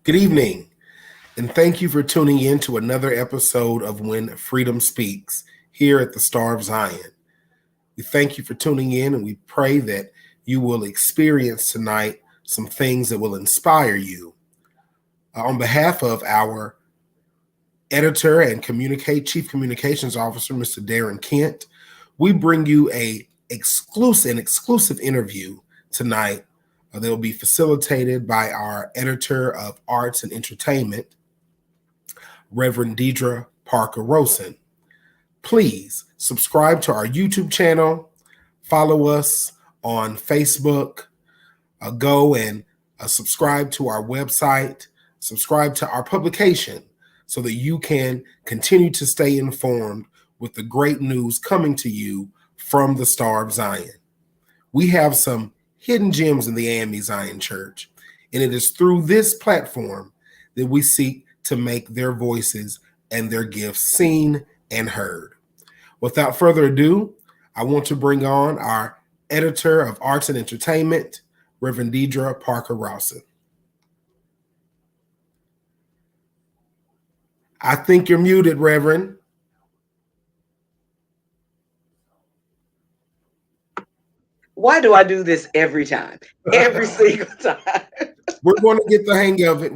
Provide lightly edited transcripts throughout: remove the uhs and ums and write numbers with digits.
Good evening, and thank you for tuning in to another episode of When Freedom Speaks here at the Star of Zion. We thank you for tuning in, and we pray that you will experience tonight some things that will inspire you. On behalf of our editor and chief communications officer, Mr. Darren Kent, we bring you an exclusive interview tonight that will be facilitated by our editor of arts and entertainment, Reverend Deidre Parker Rosen. Please subscribe to our YouTube channel, follow us on Facebook, go and subscribe to our website, subscribe to our publication so that you can continue to stay informed with the great news coming to you from the Star of Zion. We have some hidden gems in the A.M.E. Zion Church, and it is through this platform that we seek to make their voices and their gifts seen and heard. Without further ado, I want to bring on our editor of arts and entertainment, Reverend Deidre Parker Rosen. I think you're muted, Reverend. Why do I do this every time? Every single time. We're going to get the hang of it.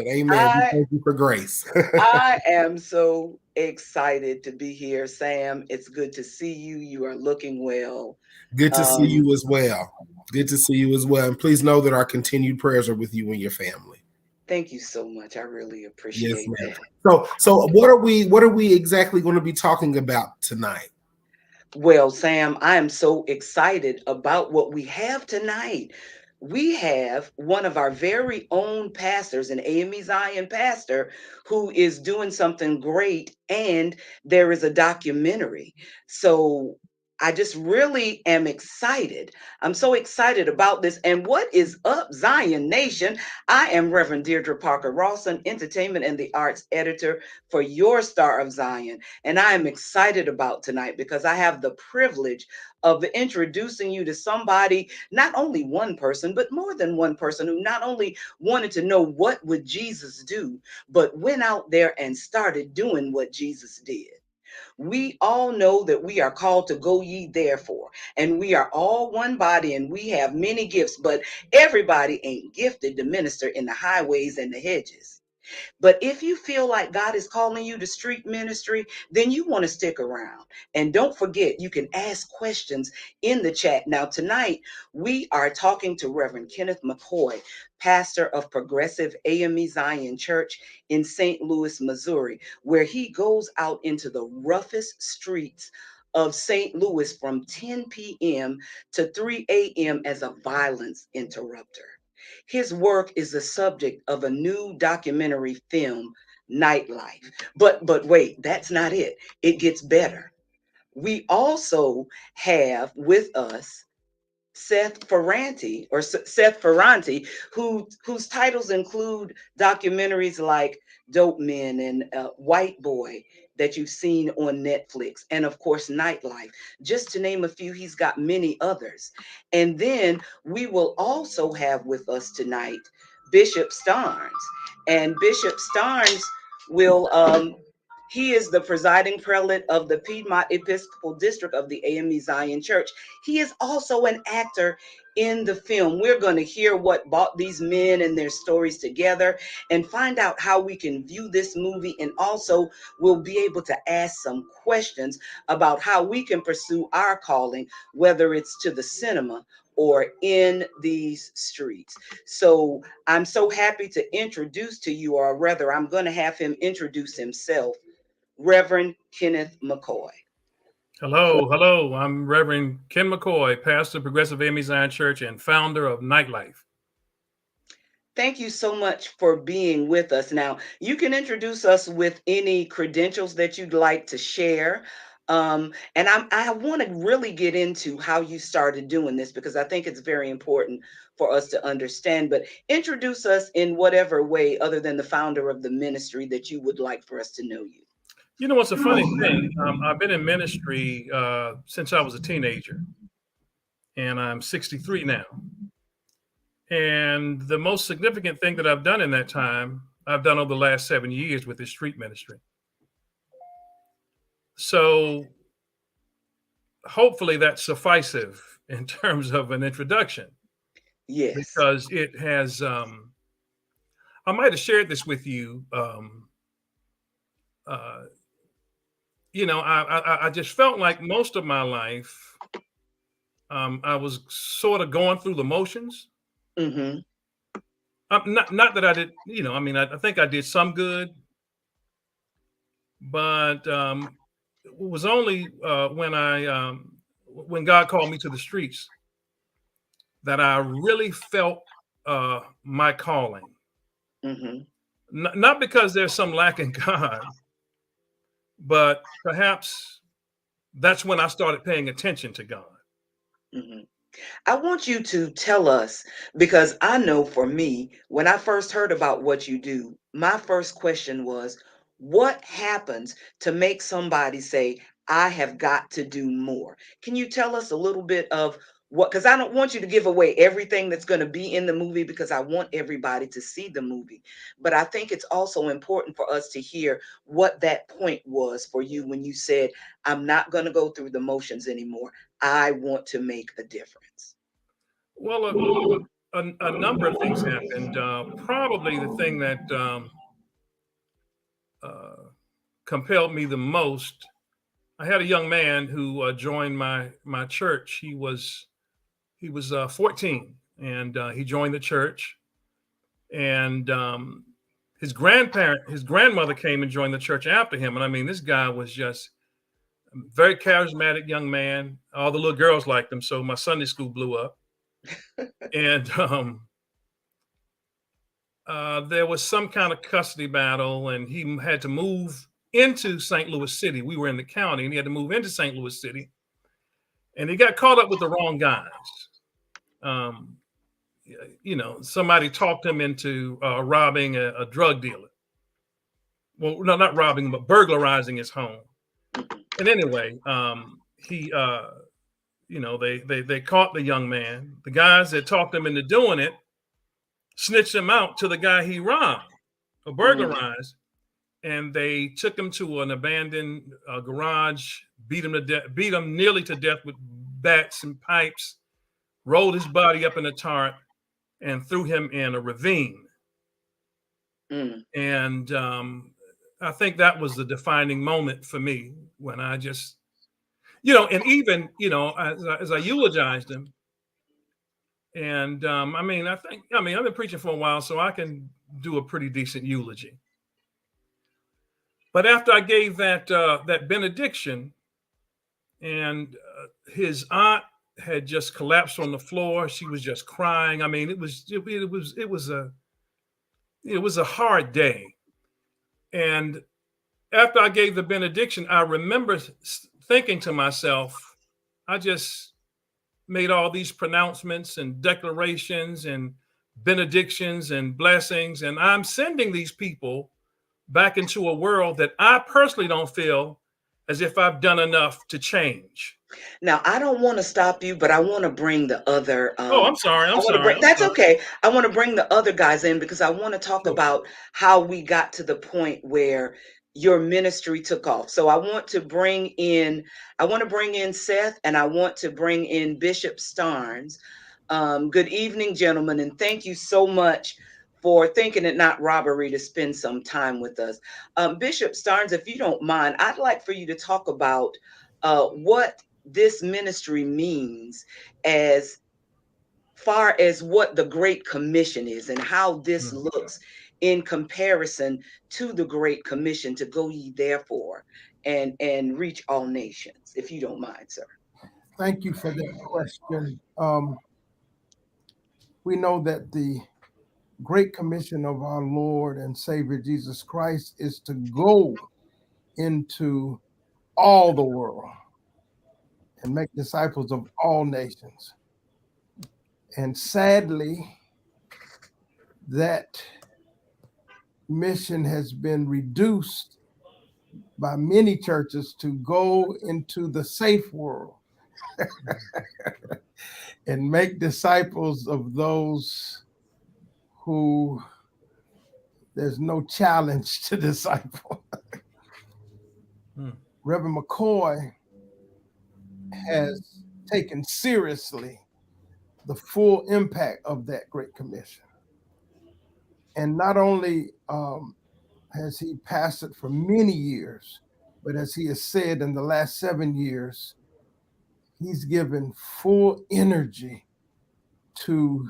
Amen. Thank you for grace. I am so excited to be here, Sam. It's good to see you. You are looking well. Good to see you as well. And please know that our continued prayers are with you and your family. Thank you so much. I really appreciate that. So what are we exactly going to be talking about tonight? Well, Sam, I am so excited about what we have tonight. We have one of our very own pastors, an A.M.E. Zion pastor, who is doing something great, and there is a documentary. So I just really am excited. I'm so excited about this. And what is up, Zion Nation? I am Reverend Deirdre Parker Rawson, entertainment and the arts editor for your Star of Zion. And I am excited about tonight because I have the privilege of introducing you to somebody, not only one person, but more than one person, who not only wanted to know what would Jesus do, but went out there and started doing what Jesus did. We all know that we are called to go ye therefore, and we are all one body, and we have many gifts, but everybody ain't gifted to minister in the highways and the hedges. But if you feel like God is calling you to street ministry, then you want to stick around. And don't forget, you can ask questions in the chat. Now, tonight, we are talking to Reverend Kenneth McKoy, pastor of Progressive A.M.E. Zion Church in St. Louis, Missouri, where he goes out into the roughest streets of St. Louis from 10 p.m. to 3 a.m. as a violence interrupter. His work is the subject of a new documentary film, Nightlife. But wait, that's not it. It gets better. We also have with us Seth Ferranti, whose titles include documentaries like Dope Men and White Boy that you've seen on Netflix, and of course Nightlife, just to name a few. He's got many others. And then we will also have with us tonight Bishop Starnes, and Bishop Starnes will he is the presiding prelate of the Piedmont Episcopal District of the A.M.E. Zion Church. He is also an actor in the film. We're going to hear what brought these men and their stories together and find out how we can view this movie. And also we'll be able to ask some questions about how we can pursue our calling, whether it's to the cinema or in these streets. So I'm so happy to introduce to you, or rather, I'm going to have him introduce himself, Reverend Kenneth McCoy. Hello. I'm Reverend Kim McCoy, pastor of Progressive A.M.E. Zion Church and founder of Nightlife. Thank you so much for being with us. Now, you can introduce us with any credentials that you'd like to share. And I want to really get into how you started doing this, because I think it's very important for us to understand. But introduce us in whatever way, other than the founder of the ministry, that you would like for us to know you. You know what's a funny thing? I've been in ministry since I was a teenager, and I'm 63 now. And the most significant thing that I've done in that time, I've done over the last 7 years with this street ministry. So hopefully that's sufficient in terms of an introduction. Yes. Because it has, I might have shared this with you. I just felt like most of my life, I was sort of going through the motions. Mm-hmm. Not that I did, I think I did some good, but it was only when God called me to the streets that I really felt my calling. Mm-hmm. Not because there's some lack in God, but perhaps that's when I started paying attention to God. Mm-hmm. I want you to tell us, because I know for me, when I first heard about what you do, my first question was, what happens to make somebody say, I have got to do more? Can you tell us a little bit of what, because I don't want you to give away everything that's going to be in the movie, because I want everybody to see the movie. But I think it's also important for us to hear what that point was for you when you said, I'm not going to go through the motions anymore. I want to make a difference. Well, a number of things happened. Probably the thing that compelled me the most, I had a young man who joined my church. He was 14, and he joined the church. And his grandmother came and joined the church after him. And I mean, this guy was just a very charismatic young man. All the little girls liked him, so my Sunday school blew up. And there was some kind of custody battle, and he had to move into St. Louis City. We were in the county, and he had to move into St. Louis City. And he got caught up with the wrong guys. Somebody talked him into robbing a drug dealer. Well, no, not robbing him, but burglarizing his home. And anyway, they caught the young man. The guys that talked him into doing it snitched him out to the guy he robbed or burglarized, and they took him to an abandoned garage, beat him nearly to death with bats and pipes, rolled his body up in a tarp, and threw him in a ravine. And I think that was the defining moment for me when I just, and even, as I eulogized him, and I've been preaching for a while, so I can do a pretty decent eulogy. But after I gave that benediction, and his aunt had just collapsed on the floor, she was just crying. I mean, it was a hard day. And after I gave the benediction, I remember thinking to myself, I just made all these pronouncements and declarations and benedictions and blessings, and I'm sending these people back into a world that I personally don't feel as if I've done enough to change. Now, I don't want to stop you, but I want to bring the other. I'm sorry. That's okay. I want to bring the other guys in because I want to talk about how we got to the point where your ministry took off. So I want to bring in Seth, and I want to bring in Bishop Starnes. Good evening, gentlemen, and thank you so much for thinking it not robbery to spend some time with us. Bishop Starnes, if you don't mind, I'd like for you to talk about what this ministry means as far as what the Great Commission is and how this looks in comparison to the Great Commission to go ye therefore and reach all nations, if you don't mind, sir. Thank you for that question. We know that the Great Commission of our Lord and Savior Jesus Christ is to go into all the world and make disciples of all nations. And sadly, that mission has been reduced by many churches to go into the safe world and make disciples of those who there's no challenge to disciple. Reverend McKoy has taken seriously the full impact of that Great Commission. And not only has he pastored for many years, but as he has said in the last 7 years, he's given full energy to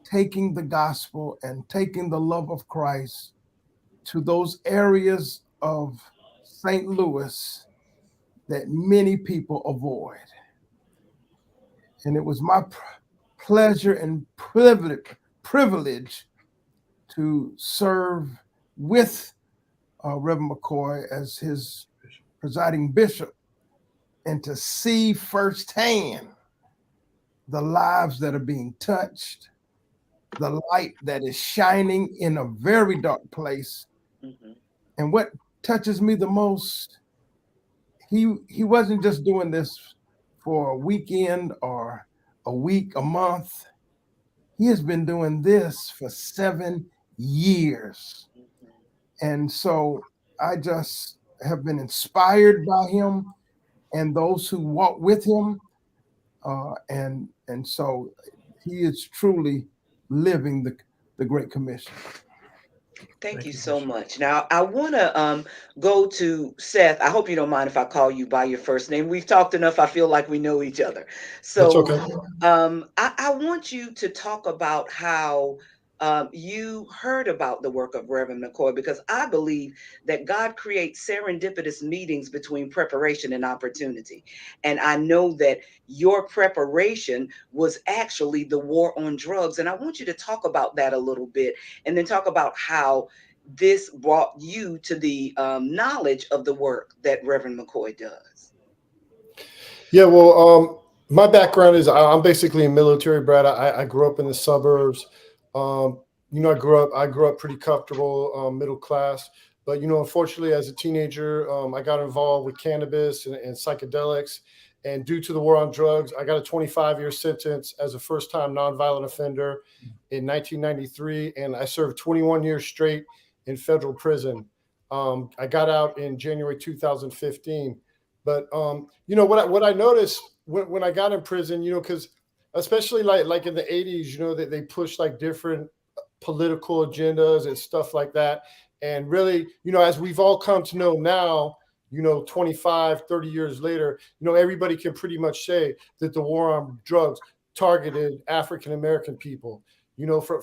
taking the gospel and taking the love of Christ to those areas of St. Louis that many people avoid. And it was my pleasure and privilege to serve with Reverend McKoy as his presiding bishop and to see firsthand the lives that are being touched, the light that is shining in a very dark place. Mm-hmm. And what touches me the most, he wasn't just doing this for a weekend or a week, a month. He has been doing this for 7 years. And so I just have been inspired by him and those who walk with him. And so he is truly living the Great Commission. Thank you so much. Now, I want to go to Seth. I hope you don't mind if I call you by your first name. We've talked enough. I feel like we know each other. So that's okay. I want you to talk about how you heard about the work of Reverend McKoy, because I believe that God creates serendipitous meetings between preparation and opportunity. And I know that your preparation was actually the war on drugs. And I want you to talk about that a little bit, and then talk about how this brought you to the knowledge of the work that Reverend McKoy does. Yeah, well, my background is I'm basically a military brat. I grew up in the suburbs. I grew up pretty comfortable, middle class. But, unfortunately, as a teenager, I got involved with cannabis and psychedelics. And due to the war on drugs, I got a 25-year sentence as a first-time nonviolent offender in 1993. And I served 21 years straight in federal prison. I got out in January 2015. But, what I noticed when I got in prison, because especially like in the 80s, that they push like different political agendas and stuff like that. And really, as we've all come to know now, 25, 30 years later, everybody can pretty much say that the war on drugs targeted African-American people,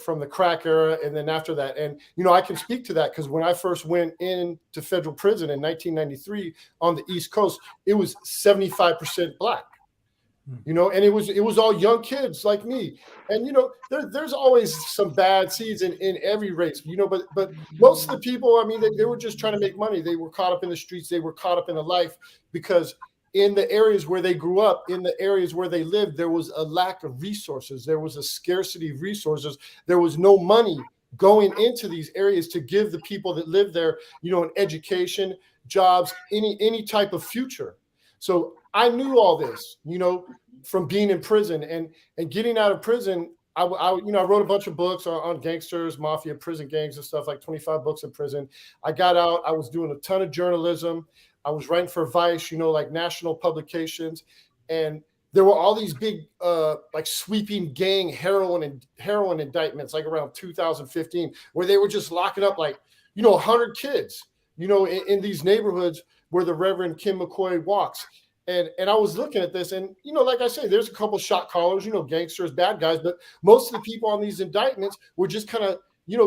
from the crack era. And then after that, and, I can speak to that because when I first went into federal prison in 1993 on the East Coast, it was 75% Black. And it was all young kids like me. And, there's always some bad seeds in every race, but most of the people, I mean, they were just trying to make money. They were caught up in the streets. They were caught up in the life because in the areas where they grew up, in the areas where they lived, there was a lack of resources. There was a scarcity of resources. There was no money going into these areas to give the people that live there, an education, jobs, any type of future. So I knew all this, from being in prison and getting out of prison. I wrote a bunch of books on gangsters, mafia, prison gangs and stuff, like 25 books in prison. I got out. I was doing a ton of journalism. I was writing for Vice, like national publications. And there were all these big, like sweeping gang heroin indictments, like around 2015, where they were just locking up like, 100 kids, in these neighborhoods where the Reverend Kim Mccoy walks. And I was looking at this and, like I say, there's a couple shot callers, gangsters, bad guys, but most of the people on these indictments were just kind of,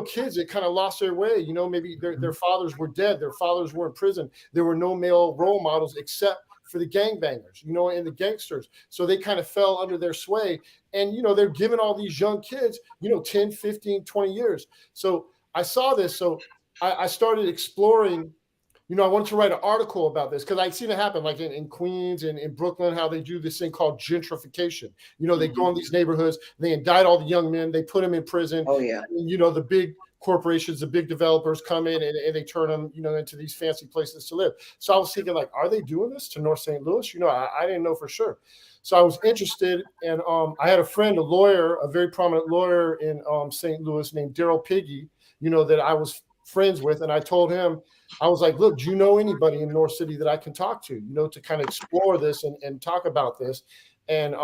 kids that kind of lost their way. Maybe their fathers were dead. Their fathers were in prison. There were no male role models except for the gangbangers, and the gangsters. So they kind of fell under their sway. And, they're giving all these young kids, 10, 15, 20 years. So I saw this. So I started exploring. I wanted to write an article about this because I'd seen it happen like in Queens and in Brooklyn, how they do this thing called gentrification. They go in these neighborhoods, they indict all the young men, they put them in prison. Oh, yeah. And, the corporations, the big developers come in and they turn them, into these fancy places to live. So I was thinking, like, are they doing this to North St. Louis? I didn't know for sure. So I was interested, and I had a friend, a lawyer, a very prominent lawyer in St. Louis named Darryl Piggy, that I was friends with. And I told him, I was like, look, do you know anybody in North City that I can talk to, to kind of explore this and talk about this? And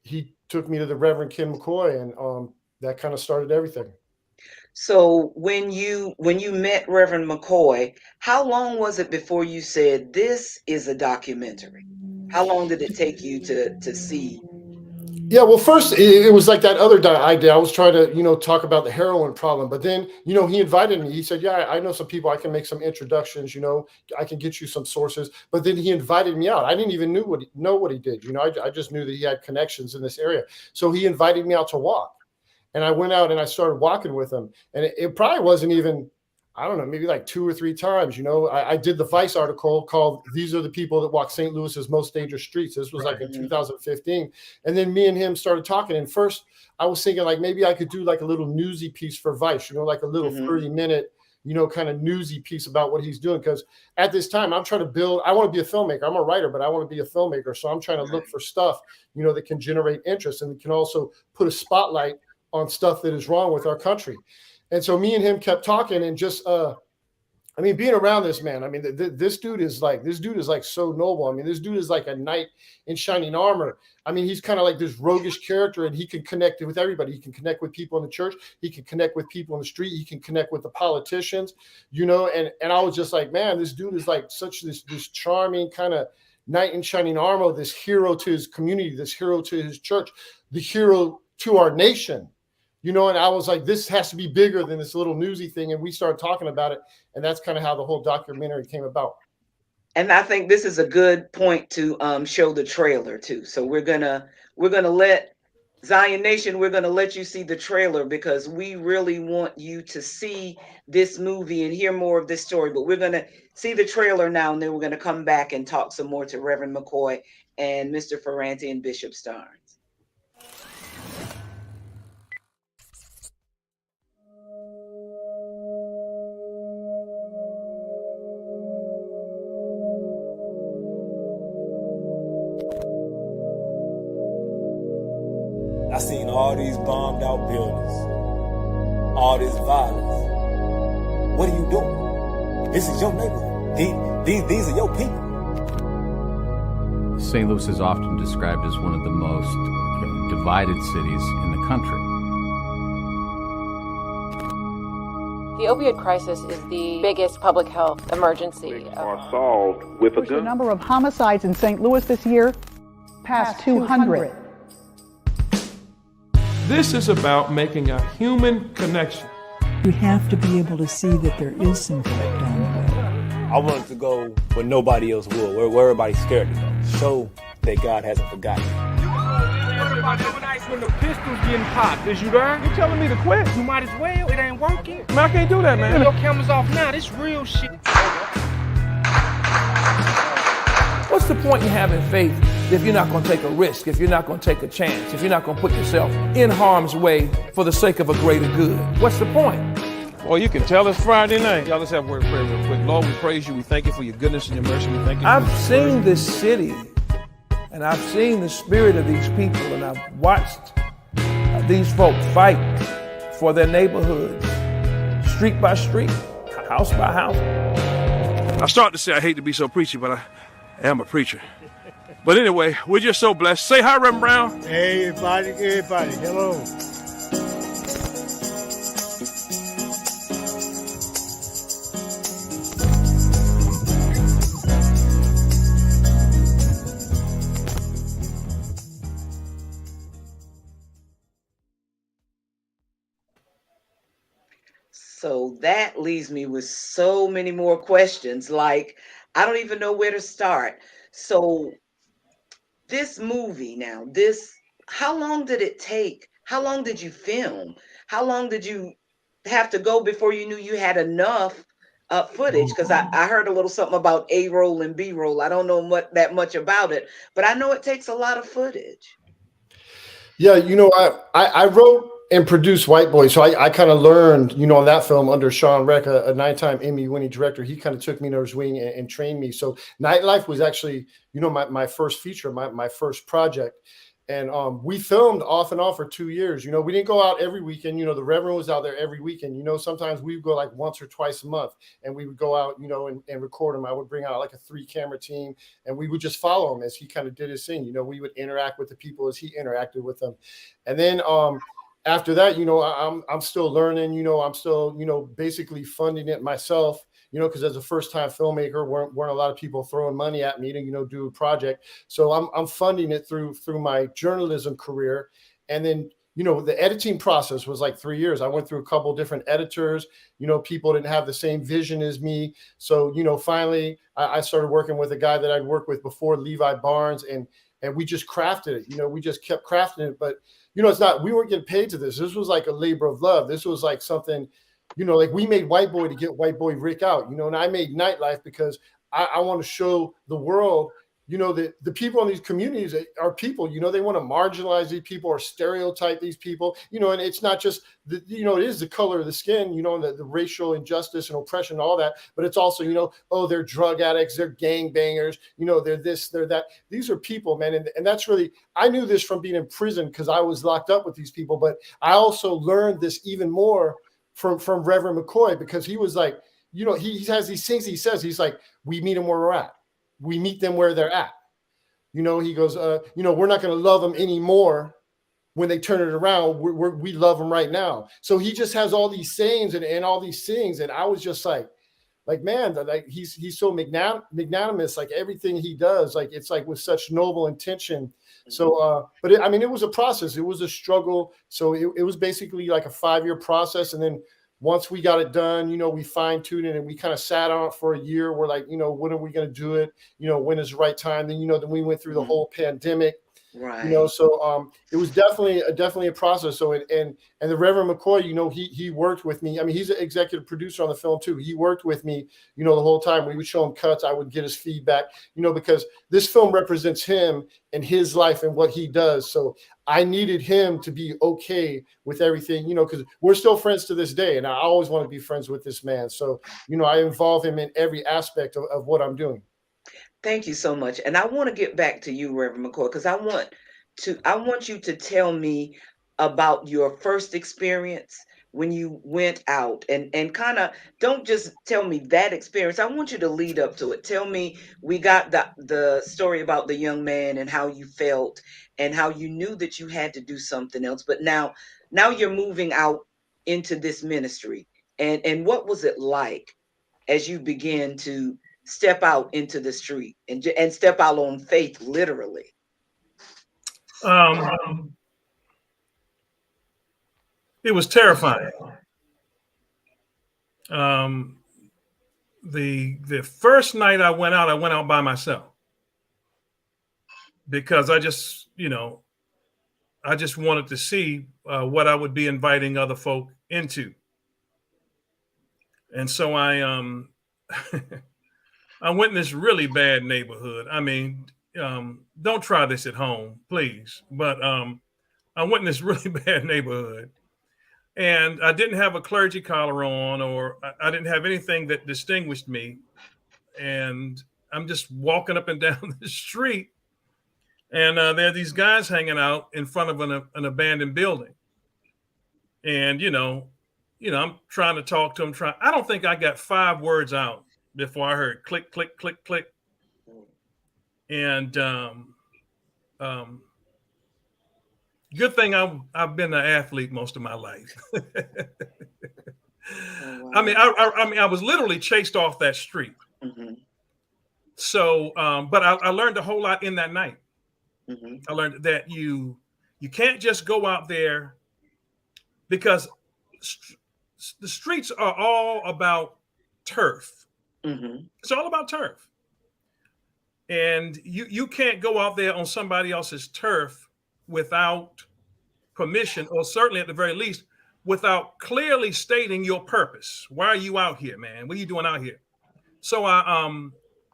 he took me to the Reverend Kim Mccoy, and that kind of started everything. So when you met Reverend McKoy, how long was it before you said this is a documentary? How long did it take you to see? Yeah, well, first it was like that other idea. I was trying to, talk about the heroin problem, but then, he invited me. He said, yeah, I know some people. I can make some introductions, I can get you some sources. But then he invited me out. I didn't even know what he did. I just knew that he had connections in this area. So he invited me out to walk. And I went out and I started walking with him. And it probably wasn't even, I don't know, maybe like 2 or 3 times. I did the Vice article called "These Are the People That Walk St. Louis's Most Dangerous Streets." This was like in 2015. And then me and him started talking. And first I was thinking, like, maybe I could do like a little newsy piece for Vice, like a little 30-minute, kind of newsy piece about what he's doing. Because at this time I'm trying to build, I want to be a filmmaker. I'm a writer, but I want to be a filmmaker. So I'm trying to look for stuff, that can generate interest and can also put a spotlight on stuff that is wrong with our country. And so me and him kept talking, and just, being around this man, this dude is like so noble. This dude is like a knight in shining armor. He's kind of like this roguish character, and he can connect with everybody. He can connect with people in the church. He can connect with people in the street. He can connect with the politicians, and I was just like, man, this dude is like such this charming kind of knight in shining armor, this hero to his community, this hero to his church, the hero to our nation. And I was like, this has to be bigger than this little newsy thing. And we started talking about it. And that's kind of how the whole documentary came about. And I think this is a good point to show the trailer too. So we're gonna let Zion Nation, we're gonna let you see the trailer, because we really want you to see this movie and hear more of this story. But we're gonna see the trailer now, and then we're gonna come back and talk some more to Reverend McKoy and Mr. Ferranti and Bishop Starnes. I seen all these bombed out buildings, all this violence. What are you doing? This is your neighborhood. These are your people. St. Louis is often described as one of the most divided cities in the country. The opioid crisis is the biggest public health emergency. Are solved with a gun. The number of homicides in St. Louis this year passed 200. This is about making a human connection. You have to be able to see that there is some good down the road. I wanted to go where nobody else will, where everybody's scared to go. Show that God hasn't forgotten. When the pistol's getting popped, is you there? You telling me to quit? You might as well. It ain't working. Man, I can't do that, man. Your camera's off now. This real shit. What's the point in having faith if you're not going to take a risk, if you're not going to take a chance, if you're not going to put yourself in harm's way for the sake of a greater good? What's the point? Well, you can tell it's Friday night. Y'all, let's have a word of prayer real quick. Lord, we praise you. We thank you for your goodness and your mercy. We thank you. I've seen this city, and I've seen the spirit of these people, and I've watched these folk fight for their neighborhoods, street by street, house by house. I start to say I hate to be so preachy, but I am a preacher. But anyway, we're just so blessed. Say hi, Reverend Brown. Hey, everybody. Hello. So that leaves me with so many more questions. Like, I don't even know where to start. So this movie now, how long did it take? How long did you film? How long did you have to go before you knew you had enough footage? Because I heard a little something about A-roll and B-roll. I don't know that much about it, but I know it takes a lot of footage. Yeah, I wrote and produce White Boy. So I kind of learned, you know, on that film under Sean Reck, a 9-time Emmy winning director. He kind of took me under his wing and trained me. So Nightlife was actually, you know, my first feature, my first project. And we filmed off and on for 2 years. You know, we didn't go out every weekend. You know, the Reverend was out there every weekend. You know, sometimes we would go like once or twice a month, and we would go out, you know, and record him. I would bring out like a 3-camera team, and we would just follow him as he kind of did his thing. You know, we would interact with the people as he interacted with them. And then after that, you know, I'm still learning. You know, I'm still, you know, basically funding it myself. You know, because as a first-time filmmaker, weren't a lot of people throwing money at me to, you know, do a project. So I'm funding it through my journalism career. And then, you know, the editing process was like 3 years. I went through a couple of different editors. You know, people didn't have the same vision as me. So, you know, finally, I started working with a guy that I'd worked with before, Levi Barnes, and we just crafted it. You know, we just kept crafting it. But, you know, it's not, we weren't getting paid to this. This was like a labor of love. This was like something, you know, like we made White Boy to get White Boy Rick out, you know, and I made Nightlife because I want to show the world, you know, that the people in these communities are people, you know, they want to marginalize these people or stereotype these people, you know, and it's not just the, you know, it is the color of the skin, you know, and the racial injustice and oppression and all that, but it's also, you know, oh, they're drug addicts, they're gangbangers, you know, they're this, they're that. These are people, man. And that's really, I knew this from being in prison because I was locked up with these people, but I also learned this even more from Reverend McKoy, because he was like, you know, he has these things he says, he's like, we meet them where we're at. We meet them where they're at. You know, he goes, you know, we're not going to love them anymore when they turn it around. We love them right now. So he just has all these sayings and all these things. And I was just like, man, like he's so magnanimous, like everything he does, like it's like with such noble intention. So, but it was a process. It was a struggle. So it was basically like a 5-year process. And then once we got it done, you know, we fine tuned it and we kind of sat on it for a year. We're like, you know, when are we going to do it? You know, when is the right time? Then, you know, then we went through the whole pandemic. Right. You know, so it was definitely a process. So and the Reverend McKoy, you know, he worked with me. I mean, he's an executive producer on the film too. He worked with me, you know, the whole time. We would show him cuts. I would get his feedback, you know, because this film represents him and his life and what he does. So I needed him to be okay with everything, you know, because we're still friends to this day, and I always want to be friends with this man. So, you know, I involve him in every aspect of what I'm doing. Thank you so much. And I want to get back to you, Reverend McKoy, because I want you to tell me about your first experience when you went out, and kind of don't just tell me that experience. I want you to lead up to it. Tell me, we got the story about the young man and how you felt and how you knew that you had to do something else. But now you're moving out into this ministry. And what was it like as you begin to step out into the street and step out on faith, literally? It was terrifying. The first night I went out by myself because I just wanted to see what I would be inviting other folk into. And so I went in this really bad neighborhood. I mean, don't try this at home, please. But I went in this really bad neighborhood, and I didn't have a clergy collar on, or I didn't have anything that distinguished me. And I'm just walking up and down the street, and there are these guys hanging out in front of an abandoned building. And, I'm trying to talk to them. I don't think I got 5 words out before I heard click, click, click, click. And good thing I've been an athlete most of my life. Oh, wow. I mean, I was literally chased off that street. Mm-hmm. So, but I learned a whole lot in that night. Mm-hmm. I learned that you can't just go out there, because the streets are all about turf. Mm-hmm. It's all about turf. And you can't go out there on somebody else's turf without permission, or certainly at the very least, without clearly stating your purpose. Why are you out here, man? What are you doing out here? So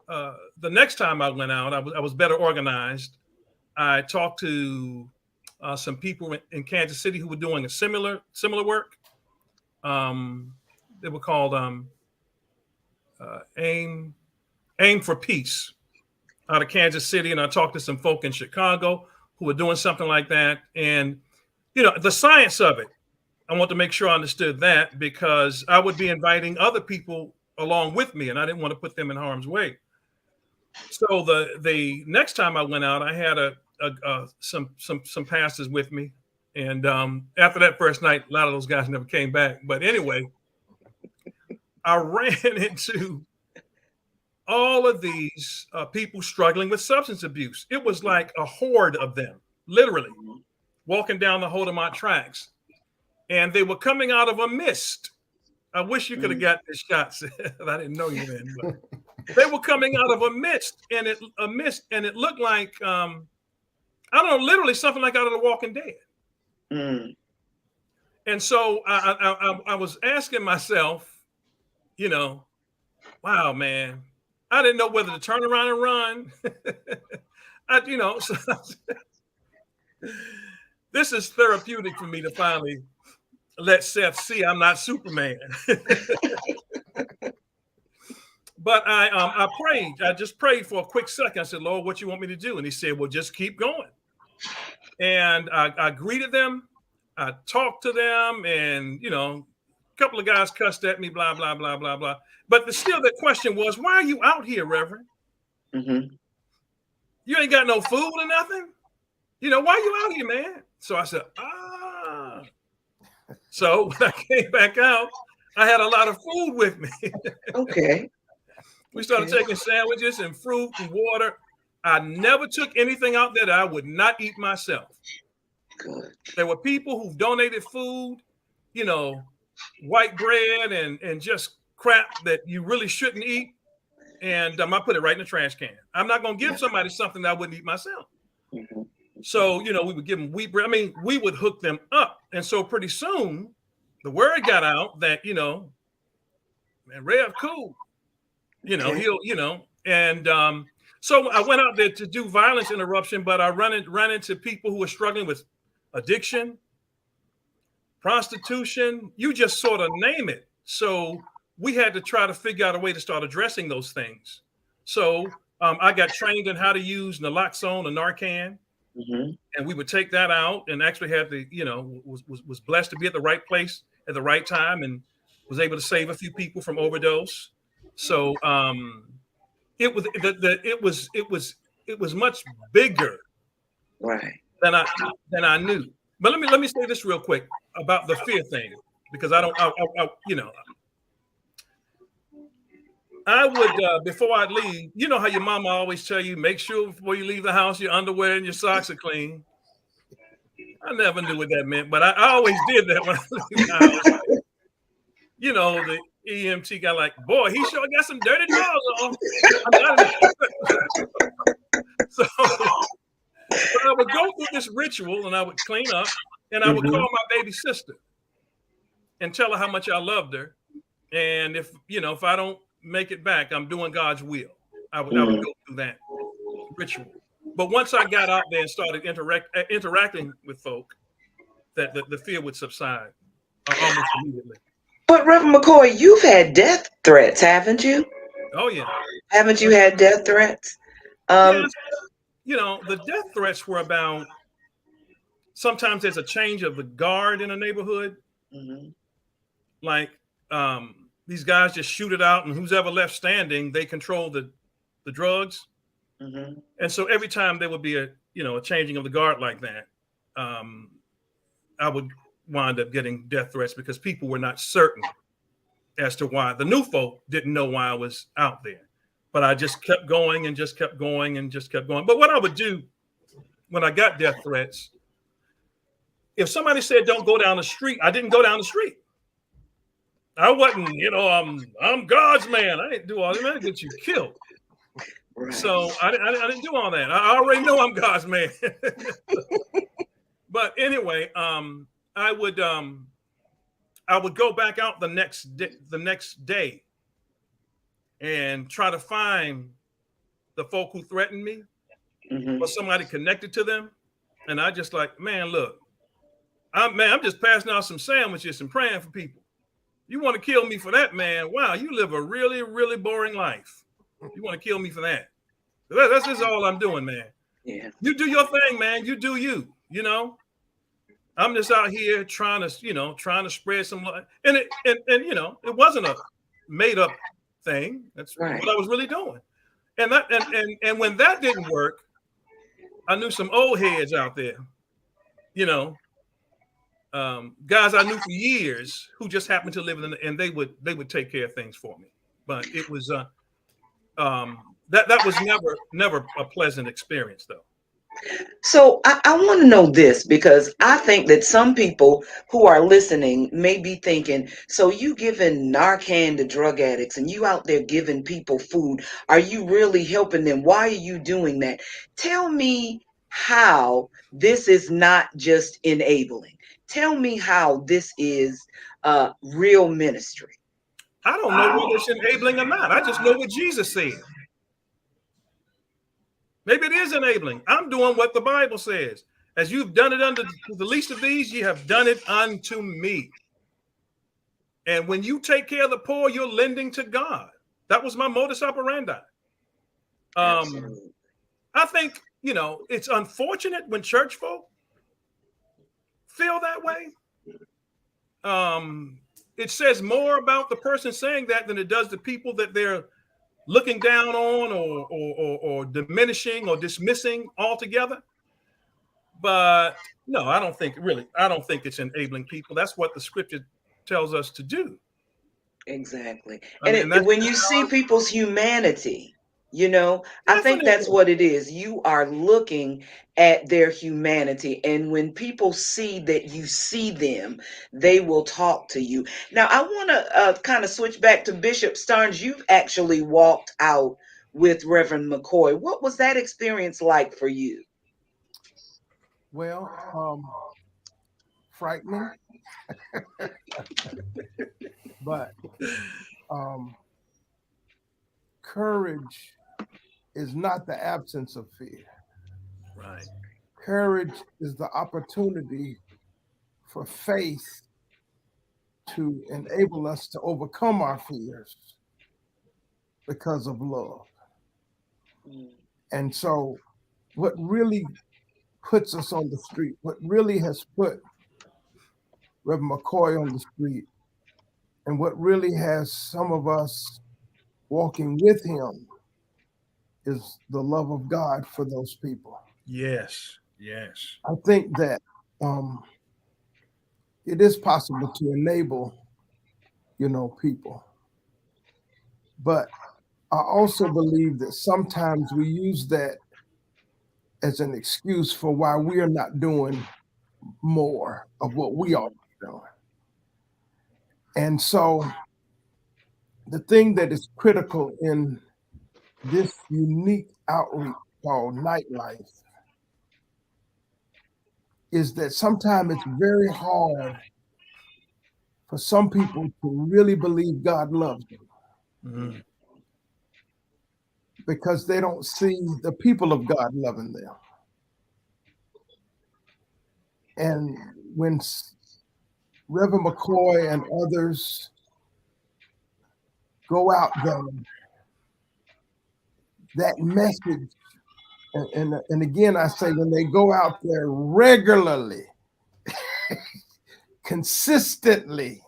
the next time I went out, I was better organized. I talked to some people in Kansas City who were doing a similar work. They were called A.M.E for Peace out of Kansas City. And I talked to some folk in Chicago who were doing something like that. And, you know, the science of it, I want to make sure I understood that, because I would be inviting other people along with me, and I didn't want to put them in harm's way. So the next time I went out, I had some pastors with me. And after that first night, a lot of those guys never came back. But anyway, I ran into all of these people struggling with substance abuse. It was like a horde of them, literally, walking down the Hodemont tracks. And they were coming out of a mist. I wish you could have got this shot, Seth. I didn't know you then. But they were coming out of a mist, and it looked like, I don't know, literally something like out of The Walking Dead. Mm. And so I was asking myself, you know, wow, man, I didn't know whether to turn around and run. This is therapeutic for me to finally let Seth see I'm not Superman. But I prayed. I just prayed for a quick second. I said, Lord, what you want me to do? And he said, well, just keep going. And I greeted them. I talked to them, and, you know, a couple of guys cussed at me, blah, blah, blah, blah, blah. But still the question was, why are you out here, Reverend? Mm-hmm. You ain't got no food or nothing? You know, why are you out here, man? So I said, So when I came back out, I had a lot of food with me. Okay. We started taking sandwiches and fruit and water. I never took anything out there that I would not eat myself. Good. There were people who donated food, you know, white bread and just crap that you really shouldn't eat. And I put it right in the trash can. I'm not going to give somebody something that I wouldn't eat myself. Mm-hmm. So, you know, we would give them wheat bread. I mean, we would hook them up. And so pretty soon the word got out that, you know, man, Rev cool, you know, he'll, you know, and so I went out there to do violence interruption, but I ran into people who were struggling with addiction, prostitution, you just sort of name it. So we had to try to figure out a way to start addressing those things. So I got trained in how to use naloxone and Narcan. Mm-hmm. And we would take that out, and actually had the, you know, was blessed to be at the right place at the right time, and was able to save a few people from overdose. So it was much bigger, right, than I knew. But let me say this real quick about the fear thing, because I you know, I would, before I leave, you know how your mama always tell you, make sure before you leave the house, your underwear and your socks are clean. I never knew what that meant, but I always did that when I leave the house. You know, the EMT guy like, boy, he sure got some dirty drawers on. So I would go through this ritual, and I would clean up, and I would call my baby sister and tell her how much I loved her. And if I don't make it back, I'm doing God's will. I would go through that ritual. But once I got out there and started interacting with folk, that the fear would subside almost immediately. But Reverend McKoy, you've had death threats, haven't you? Oh yeah. Haven't you had death threats? Yes. You know, the death threats were about, sometimes there's a change of the guard in a neighborhood. Mm-hmm. Like these guys just shoot it out, and who's ever left standing, they control the drugs. Mm-hmm. And so every time there would be a changing of the guard like that, I would wind up getting death threats because people were not certain as to why. The new folk didn't know why I was out there, but I just kept going and just kept going and just kept going. But what I would do when I got death threats, if somebody said, don't go down the street, I didn't go down the street. I wasn't, I'm God's man. I didn't do all that. I didn't get you killed. Right. So I didn't do all that. I already know I'm God's man. But anyway, I would go back out the next day and try to find the folk who threatened me, or somebody connected to them, And I just like, man, look, I'm just passing out some sandwiches and praying for people. You want to kill me for that, man? Wow, you live a really, really boring life. You want to kill me for that? That's just all I'm doing, man. Yeah. You do your thing, man. You do you. You know, I'm just out here trying to spread some light. And it wasn't a made up thing. That's right. What I was really doing. And when that didn't work, I knew some old heads out there, guys I knew for years who just happened to live in, and they would take care of things for me. But it was that was never a pleasant experience, though. So I want to know this, because I think that some people who are listening may be thinking, so you giving Narcan to drug addicts and you out there giving people food, are you really helping them? Why are you doing that? Tell me how this is not just enabling. Tell me how this is real ministry. I don't know whether it's enabling or not. I just know what Jesus said. Maybe it is enabling. I'm doing what the Bible says. As you've done it unto the least of these, ye have done it unto me. And when you take care of the poor, you're lending to God. That was my modus operandi. I think, it's unfortunate when church folk feel that way. It says more about the person saying that than it does the people that they're looking down on or diminishing or dismissing altogether. But no, I don't think it's enabling people. That's what the scripture tells us to do. Exactly. And when you see people's humanity, I think that's what it is. You are looking at their humanity. And when people see that you see them, they will talk to you. Now, I want to kind of switch back to Bishop Starnes. You've actually walked out with Reverend McKoy. What was that experience like for you? Well, frightening, but courage is not the absence of fear. Right. Courage is the opportunity for faith to enable us to overcome our fears because of love. And so what really puts us on the street, what really has put Reverend McKoy on the street, and what really has some of us walking with him is the love of God for those people. Yes. I think that it is possible to enable, people. But I also believe that sometimes we use that as an excuse for why we are not doing more of what we are doing. And so the thing that is critical in this unique outreach called Nightlife is that sometimes it's very hard for some people to really believe God loves them. Mm-hmm. Because they don't see the people of God loving them. And when Reverend McKoy and others go out there, that message, and again, I say when they go out there regularly, consistently,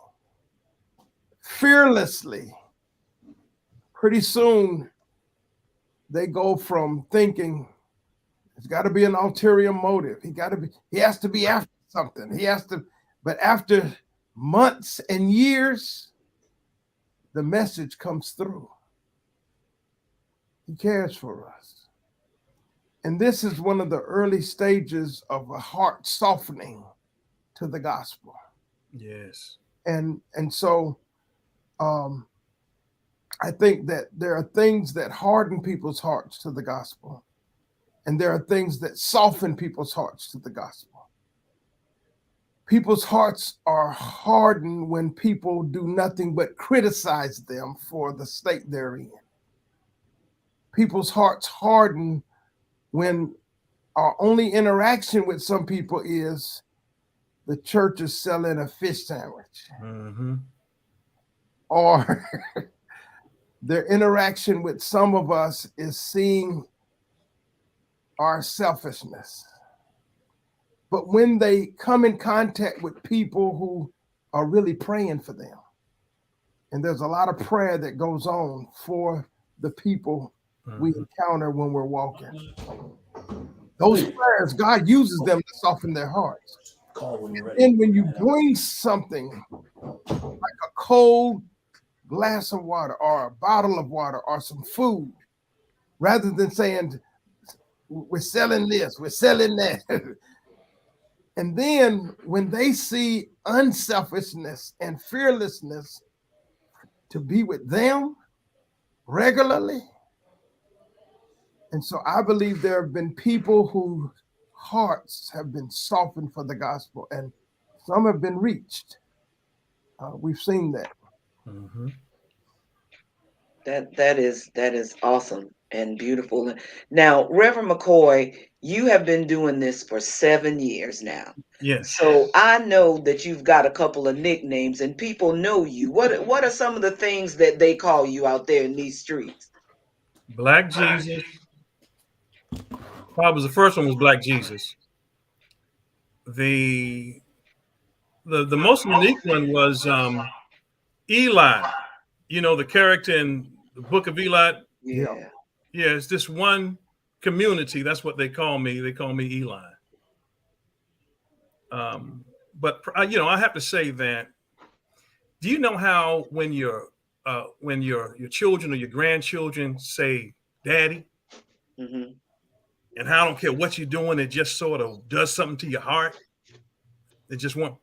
fearlessly, pretty soon they go from thinking it's got to be an ulterior motive. He has to be after something. But after months and years, the message comes through. He cares for us. And this is one of the early stages of a heart softening to the gospel. Yes. And so I think that there are things that harden people's hearts to the gospel. And there are things that soften people's hearts to the gospel. People's hearts are hardened when people do nothing but criticize them for the state they're in. People's hearts harden when our only interaction with some people is the church is selling a fish sandwich. Mm-hmm. Or their interaction with some of us is seeing our selfishness. But when they come in contact with people who are really praying for them, and there's a lot of prayer that goes on for the people we encounter when we're walking. Those prayers, God uses them to soften their hearts. And when you bring something like a cold glass of water or a bottle of water or some food, rather than saying, we're selling this, we're selling that. And then when they see unselfishness and fearlessness to be with them regularly. And so I believe there have been people whose hearts have been softened for the gospel, and some have been reached. We've seen that. Mm-hmm. That is awesome and beautiful. Now, Reverend McKoy, you have been doing this for 7 years now. Yes. So I know that you've got a couple of nicknames and people know you. What are some of the things that they call you out there in these streets? Black Jesus. Probably the first one was Black Jesus. The most unique one was Eli. You know, the character in the book of Eli. Yeah. Yeah, it's this one community. That's what they call me. They call me Eli. But you know, I have to say that. Do you know how when your children or your grandchildren say "Daddy," Mm-hmm. and how I don't care what you're doing, it just sort of does something to your heart. They just want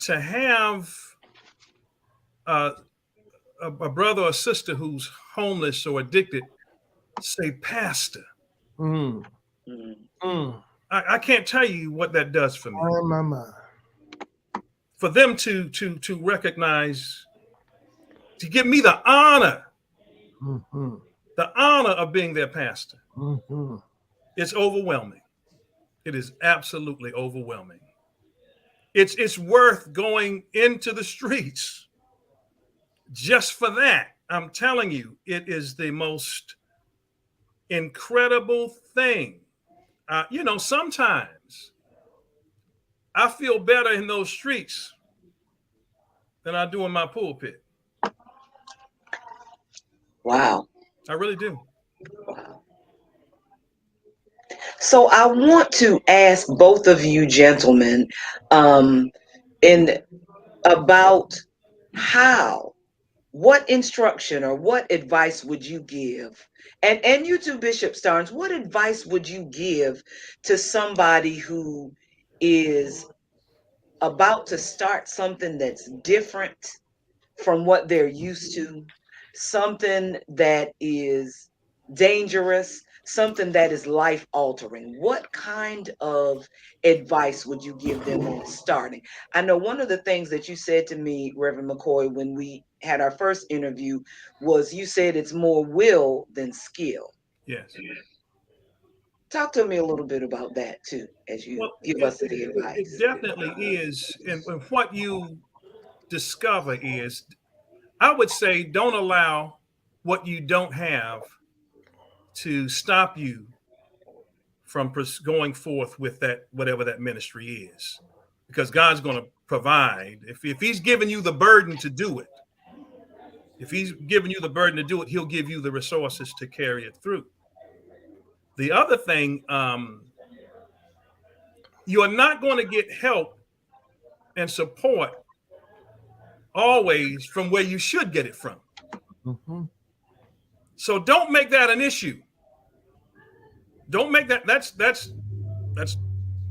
to have a brother or sister who's homeless or addicted say "Pastor." Mm-hmm. Mm-hmm. I can't tell you what that does for me. Oh, my mind. For them to recognize, to give me the honor, the honor of being their pastor. It's overwhelming. It is absolutely overwhelming. It's worth going into the streets just for that. I'm telling you, it is the most incredible thing. You know, sometimes I feel better in those streets than I do in my pulpit. Wow. I really do. Wow. So I want to ask both of you gentlemen about what instruction or what advice would you give? And you too, Bishop Starnes, what advice would you give to somebody who is about to start something that's different from what they're used to, something that is dangerous, something that is life altering? What kind of advice would you give them on starting? I know one of the things that you said to me, Reverend McKoy, when we had our first interview was you said it's more will than skill. Yes. Talk to me a little bit about that too, as you give us the advice. It definitely is. And what you discover is, I would say, don't allow what you don't have to stop you from going forth with that, whatever that ministry is, because God's going to provide. If he's giving you the burden to do it, he'll give you the resources to carry it through. The other thing, you are not going to get help and support always from where you should get it from. So don't make that an issue. Don't make that. That's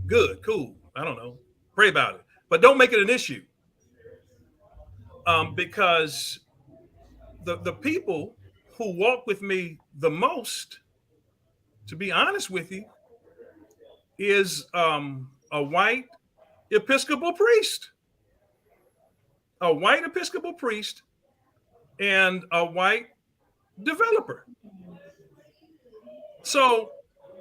good, cool. I don't know. Pray about it, but don't make it an issue. Because the people who walk with me the most, to be honest with you, is a white Episcopal priest. A white Episcopal priest and a white developer. So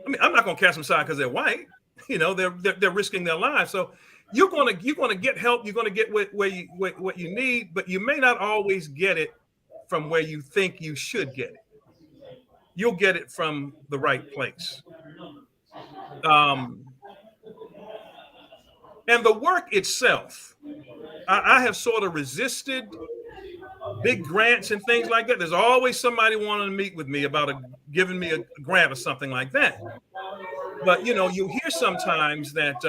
I mean, I'm not going to cast them aside because they're white. You know, they're risking their lives. So you're going to get help. You're going to get what you need, but you may not always get it from where you think you should get it. You'll get it from the right place. And the work itself, I have sort of resisted big grants and things like that. There's always somebody wanting to meet with me about giving me a grant or something like that. But, you know, you hear sometimes that,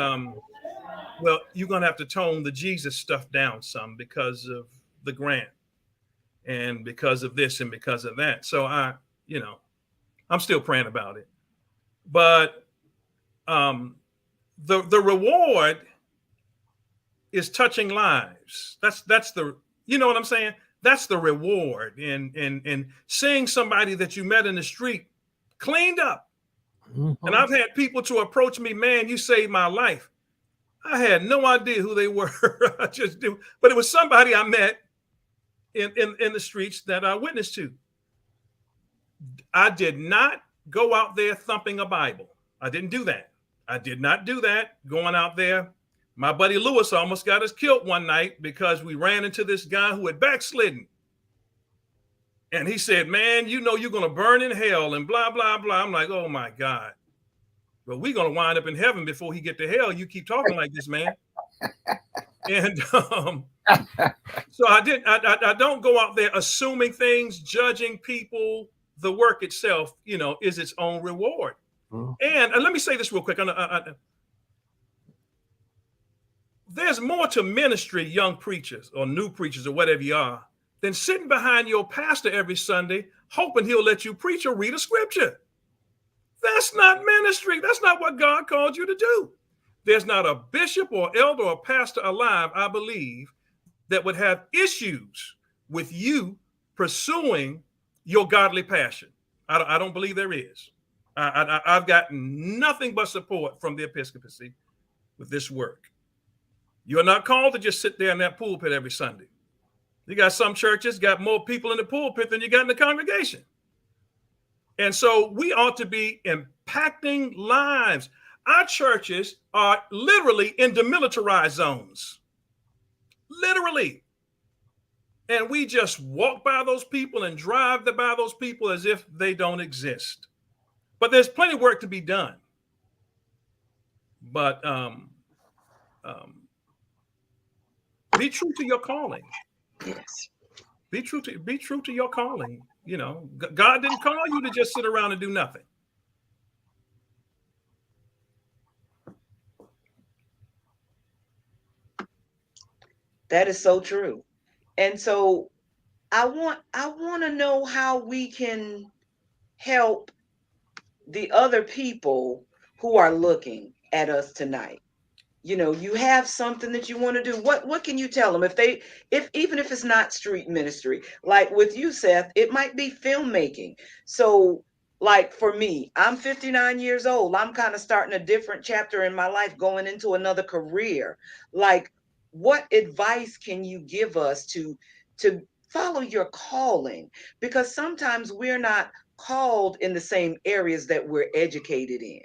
well, you're going to have to tone the Jesus stuff down some because of the grant and because of this and because of that. So I'm still praying about it. But the reward is touching lives. That's the, you know what I'm saying? That's the reward. And seeing somebody that you met in the street cleaned up. Mm-hmm. And I've had people to approach me, man, you saved my life. I had no idea who they were. I just do. But it was somebody I met in the streets that I witnessed to. I did not go out there thumping a Bible. I didn't do that. I did not do that going out there. My buddy Lewis almost got us killed one night because we ran into this guy who had backslidden. And he said, man, you know, you're going to burn in hell and blah, blah, blah. I'm like, oh, my God. But we're going to wind up in heaven before he get to hell. You keep talking like this, man. And so I don't go out there assuming things, judging people. The work itself, you know, is its own reward. Mm-hmm. And let me say this real quick. There's more to ministry, young preachers or new preachers or whatever you are, than sitting behind your pastor every Sunday, hoping he'll let you preach or read a scripture. That's not ministry. That's not what God called you to do. There's not a bishop or elder or pastor alive, I believe, that would have issues with you pursuing your godly passion. I don't believe there is. I've gotten nothing but support from the episcopacy with this work. You're not called to just sit there in that pulpit every Sunday. You got some churches got more people in the pulpit than you got in the congregation. And so we ought to be impacting lives. Our churches are literally in demilitarized zones. Literally. And we just walk by those people and drive by those people as if they don't exist. But there's plenty of work to be done. But be true to your calling. Yes. Be true to your calling. You know, God didn't call you to just sit around and do nothing. That is so true. And so I want to know how we can help the other people who are looking at us tonight. You know, you have something that you want to do. What can you tell them even if it's not street ministry, like with you, Seth, it might be filmmaking. So like for me, I'm 59 years old. I'm kind of starting a different chapter in my life, going into another career. Like, what advice can you give us to follow your calling? Because sometimes we're not called in the same areas that we're educated in.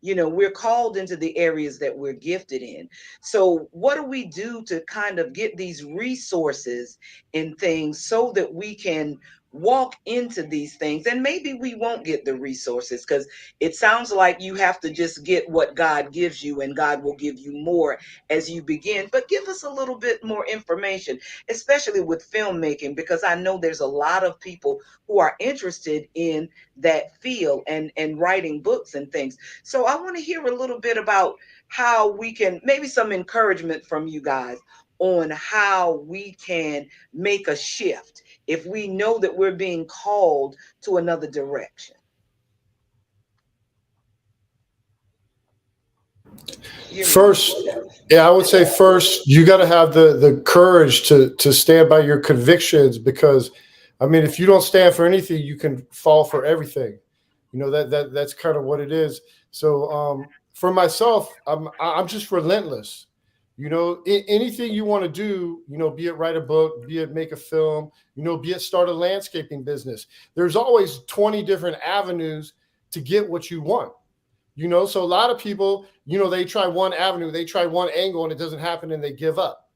You know, we're called into the areas that we're gifted in. So what do we do to kind of get these resources and things so that we can walk into these things? And maybe we won't get the resources, because it sounds like you have to just get what God gives you, and God will give you more as you begin. But give us a little bit more information, especially with filmmaking, because I know there's a lot of people who are interested in that field and writing books and things. So I want to hear a little bit about how we can, maybe some encouragement from you guys on how we can make a shift if we know that we're being called to another direction. First, I would say first, you got to have the courage to stand by your convictions, because, I mean, if you don't stand for anything, you can fall for everything. You know, that's kind of what it is. So for myself, I'm just relentless. You know, anything you want to do, you know, be it write a book, be it make a film, you know, be it start a landscaping business. There's always 20 different avenues to get what you want. You know, so a lot of people, you know, they try one avenue, they try one angle, and it doesn't happen, and they give up.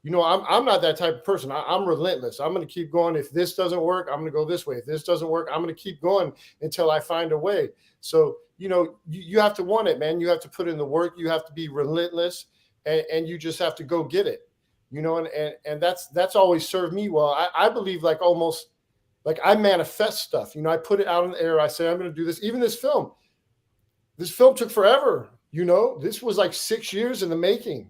You know, I'm not that type of person. I'm relentless. I'm going to keep going. If this doesn't work, I'm going to go this way. If this doesn't work, I'm going to keep going until I find a way. So, you know, you have to want it, man. You have to put in the work. You have to be relentless, and you just have to go get it. You know, and that's always served me well. I believe like almost like I manifest stuff. You know, I put it out in the air. I say I'm going to do this. Even this film. This film took forever, you know. This was like 6 years in the making,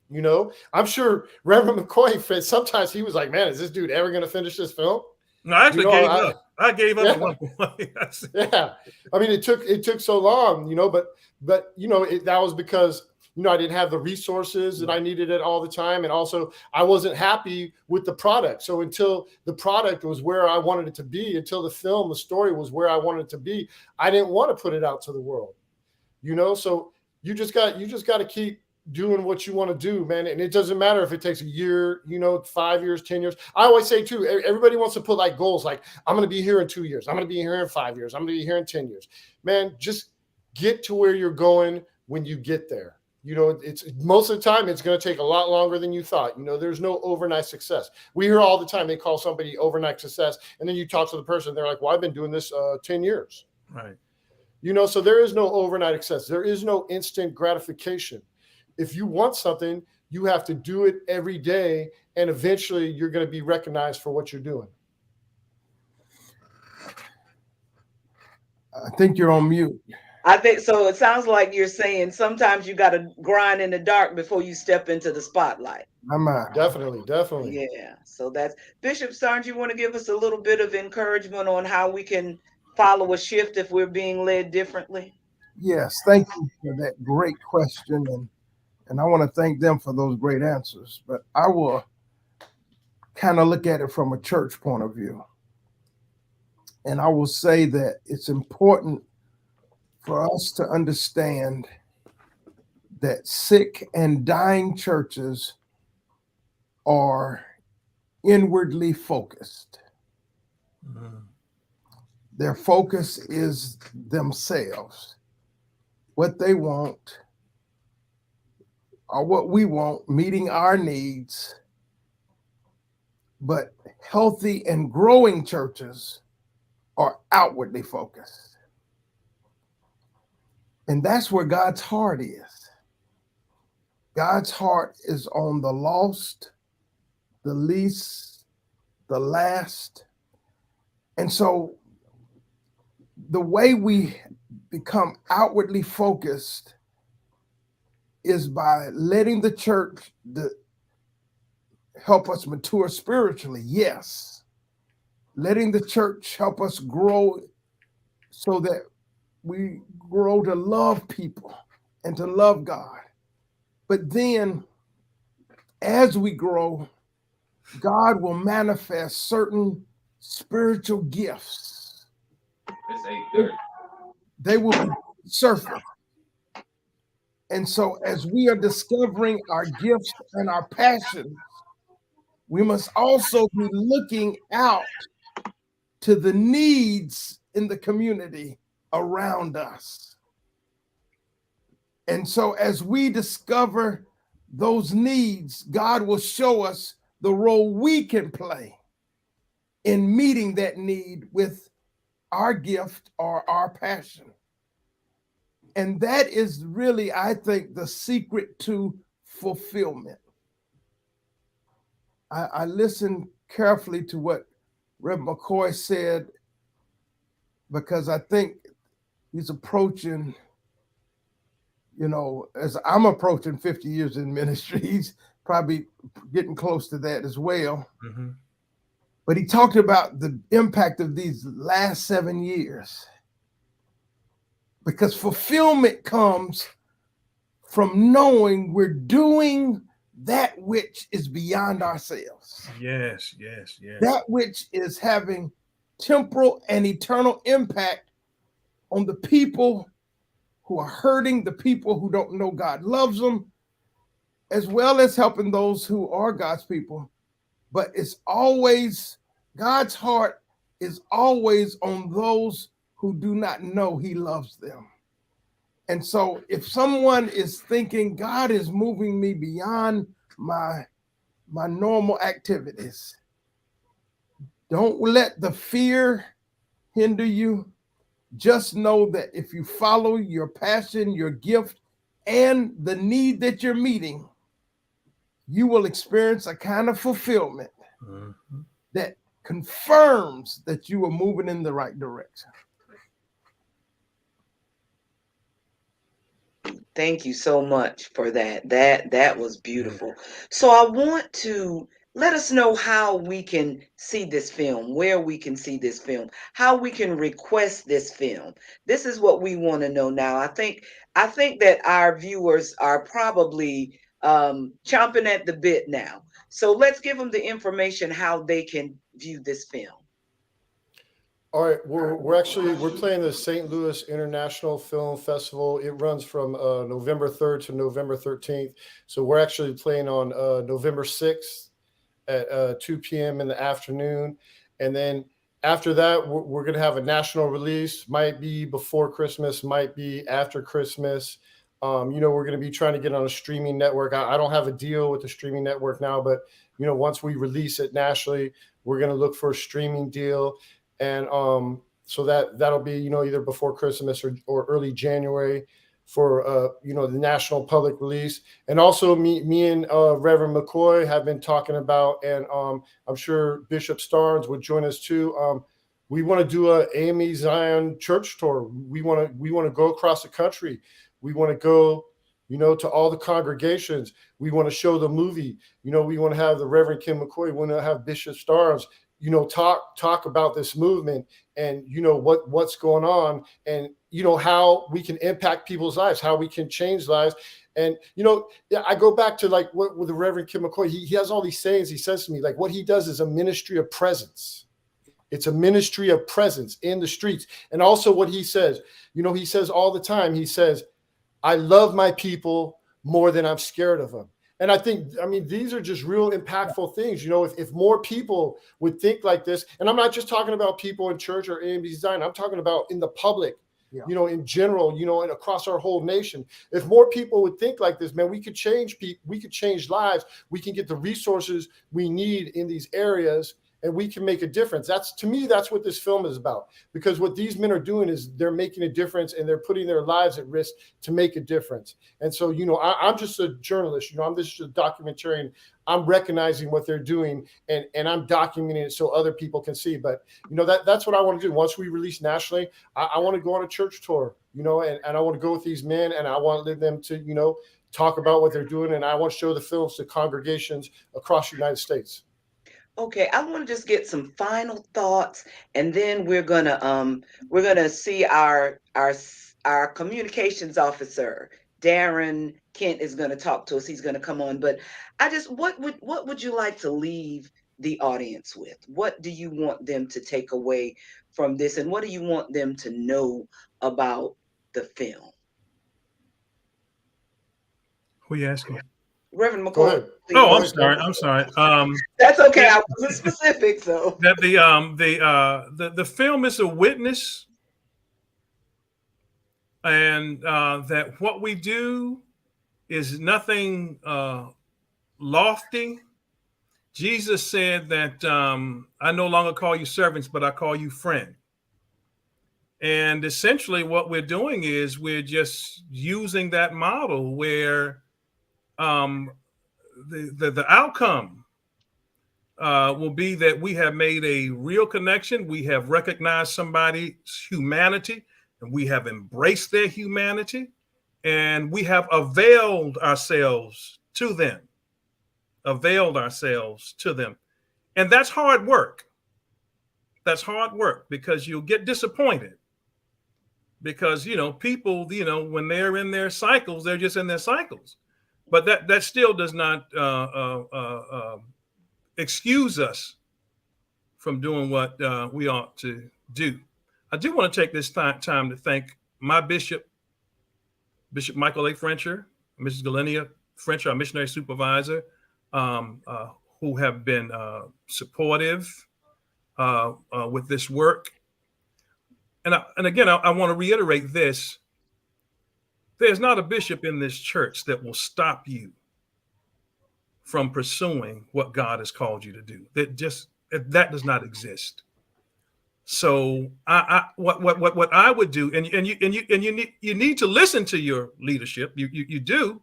you know. I'm sure Reverend McKoy, sometimes he was like, man, is this dude ever going to finish this film? No, I actually gave up. I gave up at one point. Yeah. I mean, it took so long, you know, but you know, that was because, you know, I didn't have the resources that I needed it all the time. And also I wasn't happy with the product. So until the product was where I wanted it to be, until the film, the story was where I wanted it to be, I didn't want to put it out to the world, you know? So you just got to keep doing what you want to do, man. And it doesn't matter if it takes a year, you know, 5 years, 10 years. I always say too, everybody wants to put like goals, like I'm going to be here in 2 years. I'm going to be here in 5 years. I'm going to be here in 10 years, man. Just get to where you're going when you get there. You know, it's most of the time it's going to take a lot longer than you thought. You know, there's no overnight success. We hear all the time they call somebody overnight success, and then you talk to the person, they're like, well, I've been doing this 10 years. Right. You know, so there is no overnight success. There is no instant gratification. If you want something, you have to do it every day, and eventually you're going to be recognized for what you're doing. I think you're on mute. I think so. It sounds like you're saying sometimes you got to grind in the dark before you step into the spotlight. Definitely. Yeah. So that's Bishop Starnes. You want to give us a little bit of encouragement on how we can follow a shift if we're being led differently? Yes. Thank you for that great question. And I want to thank them for those great answers. But I will kind of look at it from a church point of view. And I will say that it's important for us to understand that sick and dying churches are inwardly focused. Mm-hmm. Their focus is themselves, what they want, or what we want, meeting our needs. But healthy and growing churches are outwardly focused. And that's where God's heart is. God's heart is on the lost, the least, the last. And so the way we become outwardly focused is by letting the church help us mature spiritually, yes. Letting the church help us grow so that we grow to love people and to love God. But then as we grow, God will manifest certain spiritual gifts. They will be surfaced. And so as we are discovering our gifts and our passions, we must also be looking out to the needs in the community around us. And so as we discover those needs, God will show us the role we can play in meeting that need with our gift or our passion. And that is really, I think, the secret to fulfillment. I listened carefully to what Reverend McKoy said, because I think he's approaching, you know, as I'm approaching 50 years in ministry, he's probably getting close to that as well. Mm-hmm. But he talked about the impact of these last 7 years. Because fulfillment comes from knowing we're doing that which is beyond ourselves. Yes. That which is having temporal and eternal impact on the people who are hurting, the people who don't know God loves them, as well as helping those who are God's people. But it's always, God's heart is always on those who do not know he loves them. And so if someone is thinking God is moving me beyond my normal activities, don't let the fear hinder you. Just know that if you follow your passion, your gift, and the need that you're meeting, you will experience a kind of fulfillment that confirms that you are moving in the right direction. Thank you so much for that. That was beautiful. So I want to let us know how we can see this film, where we can see this film, how we can request this film. This is what we want to know now. I think that our viewers are probably chomping at the bit now. So let's give them the information how they can view this film. All right, we're playing the St. Louis International Film Festival. It runs from November 3rd to November 13th. So we're actually playing on November 6th at 2 p.m. in the afternoon. And then after that, we're going to have a national release. Might be before Christmas, might be after Christmas. We're going to be trying to get on a streaming network. I don't have a deal with the streaming network now, but once we release it nationally, we're going to look for a streaming deal. And so that'll be, either before Christmas or early January for, the national public release. And also me and Reverend McKoy have been talking about, and I'm sure Bishop Starnes would join us too. We want to do a A.M.E. Zion church tour. We want to go across the country. We want to go, to all the congregations. We want to show the movie. We want to have the Reverend Kim Mccoy. We want to have Bishop Starnes, talk about this movement and, what's going on and, how we can impact people's lives, how we can change lives. And, I go back to like what with the Reverend Kim Mccoy, he has all these sayings. He says to me, like, what he does is a ministry of presence. It's a ministry of presence in the streets. And also what he says, he says all the time, he says, I love my people more than I'm scared of them. And I mean, these are just real impactful things. If more people would think like this, and I'm not just talking about people in church or A.M.E. Zion, I'm talking about in the public, in general, and across our whole nation. If more people would think like this, man, we could change people, we could change lives. We can get the resources we need in these areas, and we can make a difference. To me, that's what this film is about. Because what these men are doing is they're making a difference and they're putting their lives at risk to make a difference. And so, I'm just a journalist, I'm just a documentarian. I'm recognizing what they're doing and I'm documenting it so other people can see. But, that's what I want to do. Once we release nationally, I want to go on a church tour, and I want to go with these men and I want them to, talk about what they're doing. And I want to show the films to congregations across the United States. Okay, I want to just get some final thoughts, and then we're gonna see our communications officer, Darren Kent, is gonna talk to us. He's gonna come on. But what would you like to leave the audience with? What do you want them to take away from this, and what do you want them to know about the film? Who are you asking? Reverend McKoy. Oh, I'm sorry. That's okay. I wasn't specific, so that the film is a witness, and that what we do is nothing lofty. Jesus said that I no longer call you servants, but I call you friend. And essentially, what we're doing is we're just using that model where the outcome will be that we have made a real connection. We have recognized somebody's humanity and we have embraced their humanity and we have availed ourselves to them. And that's hard work. That's hard work because you'll get disappointed. Because, people, when they're in their cycles, they're just in their cycles. But that still does not excuse us from doing what we ought to do. I do want to take this time to thank my Bishop Michael A. Frencher, Mrs. Galenia Frencher, our missionary supervisor, who have been supportive with this work. And again, I want to reiterate this. There's not a bishop in this church that will stop you from pursuing what God has called you to do. That does not exist. So what I would do, and you need to listen to your leadership. You do,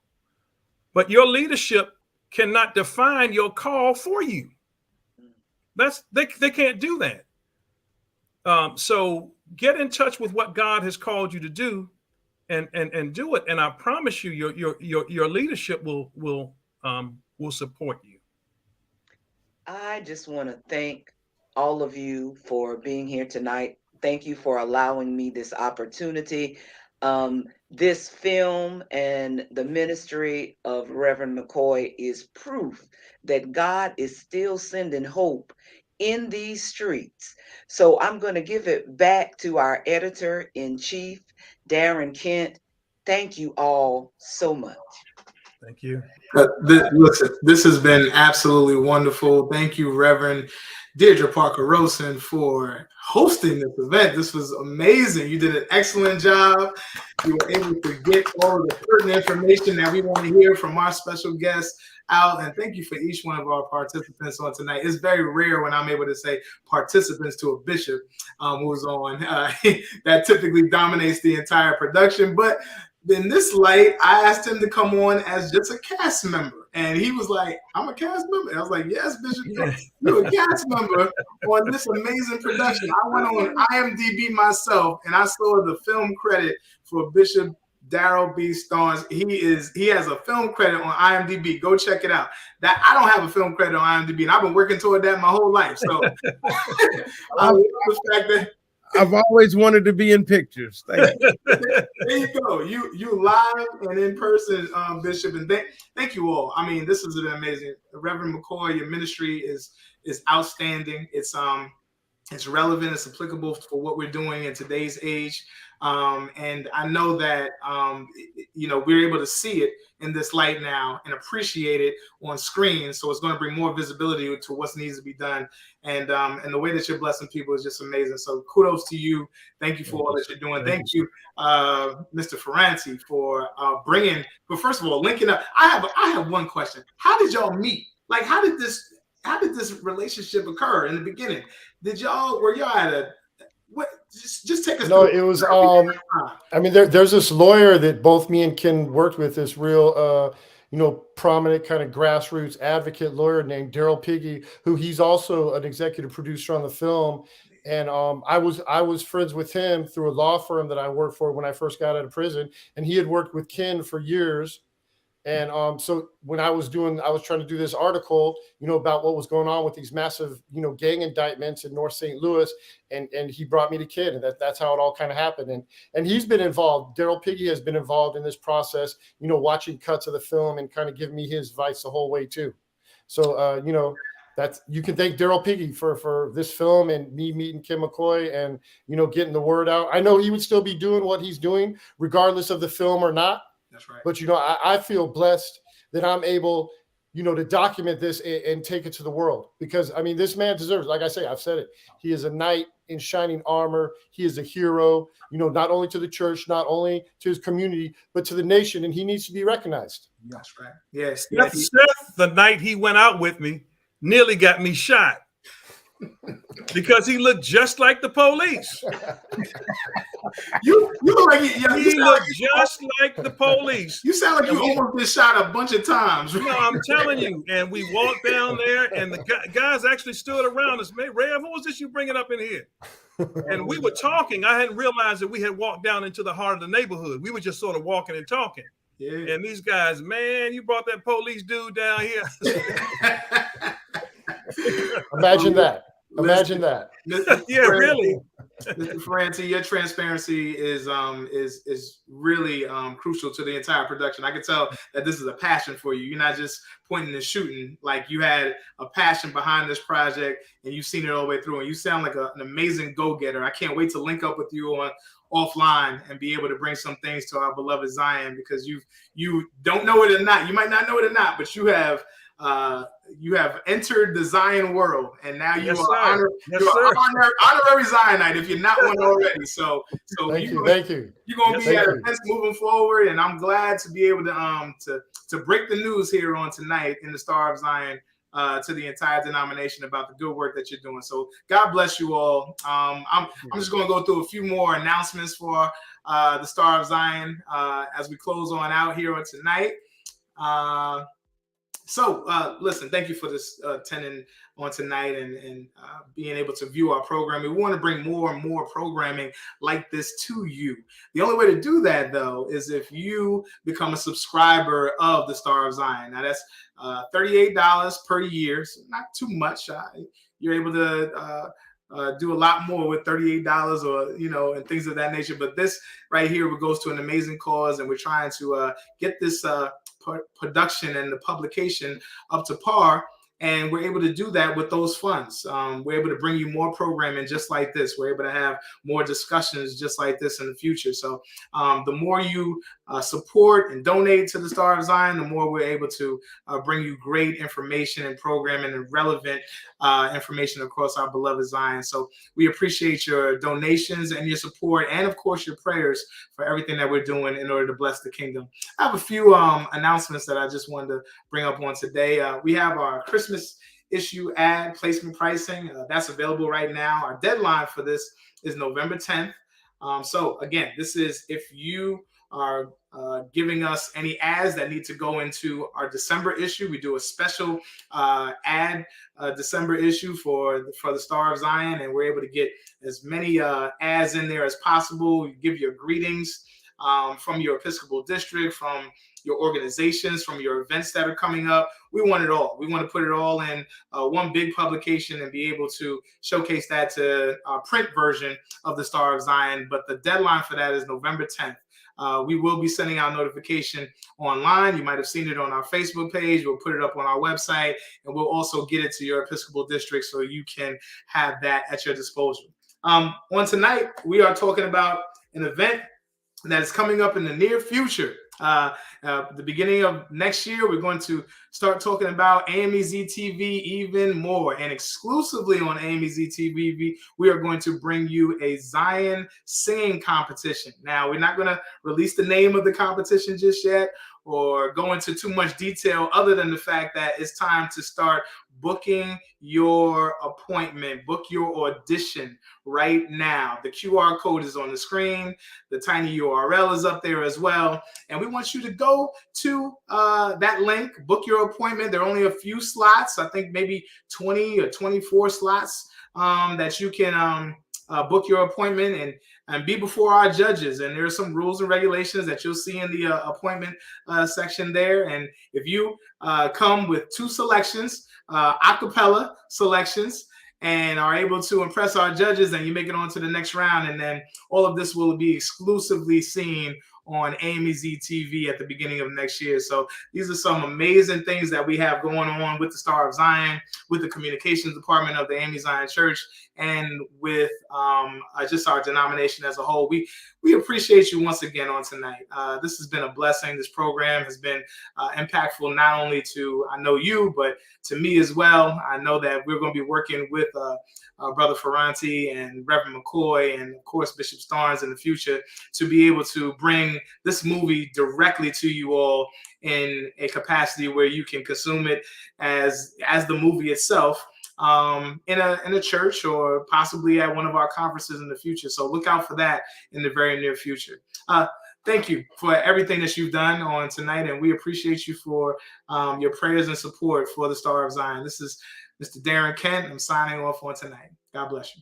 but your leadership cannot define your call for you. They can't do that. So get in touch with what God has called you to do, and do it. And I promise you, your leadership will support you. I just want to thank all of you for being here tonight. Thank you for allowing me this opportunity. This film and the ministry of Reverend McKoy is proof that God is still sending hope in these streets. So I'm going to give it back to our editor-in-chief, Darren Kent. Thank you all so much. Thank you. Listen, this has been absolutely wonderful. Thank you, Reverend Deirdre Parker-Rosen, for hosting this event. This was amazing. You did an excellent job. You were able to get all of the pertinent information that we want to hear from our special guests out. And thank you for each one of our participants on tonight. It's very rare when I'm able to say participants to a bishop who's on. That typically dominates the entire production. But in this light, I asked him to come on as just a cast member. And he was like, I'm a cast member. And I was like, yes, Bishop, you're a cast member on this amazing production. I went on IMDb myself and I saw the film credit for Bishop Darryl B. Starnes. He has a film credit on IMDb. Go check it out. That I don't have a film credit on IMDb, and I've been working toward that my whole life. So I love the fact that I've always wanted to be in pictures. Thank you. There you go. You live and in person, Bishop, and thank you all. I mean, this is an amazing. Reverend McKoy, your ministry is outstanding. It's relevant. It's applicable for what we're doing in today's age. And I know that we're able to see it in this light now and appreciate it on screen. So it's going to bring more visibility to what needs to be done. And the way that you're blessing people is just amazing. So kudos to you. Thank you for all that you're doing. Thank you, Mr. Ferranti, for first of all, linking up. I have one question. How did y'all meet? Like, how did this relationship occur in the beginning? Were y'all at a what? Just take us. No, it was. I mean, there's this lawyer that both me and Ken worked with. This real, prominent kind of grassroots advocate lawyer named Darryl Piggy, who he's also an executive producer on the film. And I was friends with him through a law firm that I worked for when I first got out of prison, and he had worked with Ken for years. And so when I was trying to do this article, about what was going on with these massive, gang indictments in North St. Louis, and he brought me to Ken, and that's how it all kind of happened. And he's been involved. Darryl Piggy has been involved in this process, watching cuts of the film and kind of giving me his advice the whole way too. So you can thank Darryl Piggy for this film and me meeting Kim McCoy and getting the word out. I know he would still be doing what he's doing regardless of the film or not. That's right. But I feel blessed that I'm able, to document this and take it to the world, because I mean, this man deserves, like I say, I've said it. He is a knight in shining armor. He is a hero, not only to the church, not only to his community, but to the nation, and he needs to be recognized. That's right. Yes. Seth, the night he went out with me, nearly got me shot because he looked just like the police. You look like he looked just like the police. You sound like you almost been shot a bunch of times. No, I'm telling you. And we walked down there, and the guys actually stood around us. Man, Rev, what was this you bringing up in here? And we were talking. I hadn't realized that we had walked down into the heart of the neighborhood. We were just sort of walking and talking. Yeah. And these guys, man, you brought that police dude down here. Imagine that. Imagine that. Yeah, really. Mr. Ferranti, your transparency is really crucial to the entire production. I can tell that this is a passion for you. You're not just pointing and shooting. Like, you had a passion behind this project, and you've seen it all the way through. And you sound like an amazing go-getter. I can't wait to link up with you offline and be able to bring some things to our beloved Zion, because you don't know it or not. You might not know it or not, but you have you have entered the Zion world, and now you Yes, are sir. Yes, you're sir. honorary Zionite if you're not one already. So Thank you. You're gonna Yes, be at sir. events moving forward, and I'm glad to be able to break the news here on tonight in the Star of Zion to the entire denomination about the good work that you're doing. So God bless you all. I'm just gonna go through a few more announcements for the Star of Zion as we close on out here on tonight. So listen, thank you for this attending on tonight and being able to view our program. We want to bring more and more programming like this to you. The only way to do that, though, is if you become a subscriber of the Star of Zion. Now, that's $38 per year, so not too much. You're able to do a lot more with $38 or, and things of that nature. But this right here goes to an amazing cause, and we're trying to get this production and the publication up to par. And we're able to do that with those funds. We're able to bring you more programming just like this. We're able to have more discussions just like this in the future. So the more you support and donate to the Star of Zion, the more we're able to bring you great information and programming and relevant information across our beloved Zion. So we appreciate your donations and your support, and of course your prayers for everything that we're doing in order to bless the kingdom. I have a few announcements that I just wanted to bring up on today. We have our Christmas issue ad placement pricing. That's available right now. Our deadline for this is November 10th. So again, this is if you are giving us any ads that need to go into our December issue. We do a special ad December issue for the Star of Zion, and we're able to get as many ads in there as possible. We give your greetings from your Episcopal district, from your organizations, from your events that are coming up. We want it all. We want to put it all in one big publication and be able to showcase that to our print version of the Star of Zion. But the deadline for that is November 10th. We will be sending out notification online. You might have seen it on our Facebook page. We'll put it up on our website, and we'll also get it to your Episcopal district so you can have that at your disposal. On tonight, we are talking about an event that is coming up in the near future. The beginning of next year, we're going to start talking about A.M.E TV even more, and exclusively on A.M.E TV, we are going to bring you a Zion singing competition. Now, we're not going to release the name of the competition just yet or go into too much detail, other than the fact that it's time to start booking your appointment, book your audition right now. The QR code is on the screen. The tiny URL is up there as well. And we want you to go to that link, book your appointment. There are only a few slots, I think maybe 20 or 24 slots that you can book your appointment and be before our judges. And there are some rules and regulations that you'll see in the appointment section there. And if you come with 2 selections, a cappella selections, and are able to impress our judges, and you make it on to the next round. And then all of this will be exclusively seen on A.M.E TV at the beginning of next year. So these are some amazing things that we have going on with the Star of Zion, with the communications department of the A.M.E Zion Church, and with just our denomination as a whole. We appreciate you once again on tonight. This has been a blessing. This program has been impactful not only to, I know you, but to me as well. I know that we're going to be working with Brother Ferranti and Reverend McKoy, and of course Bishop Starnes in the future, to be able to bring this movie directly to you all in a capacity where you can consume it as the movie itself in a church, or possibly at one of our conferences in the future. So look out for that in the very near future. Thank you for everything that you've done on tonight, and we appreciate you for your prayers and support for the Star of Zion. This is Mr. Darren Kent. I'm signing off on tonight. God bless you.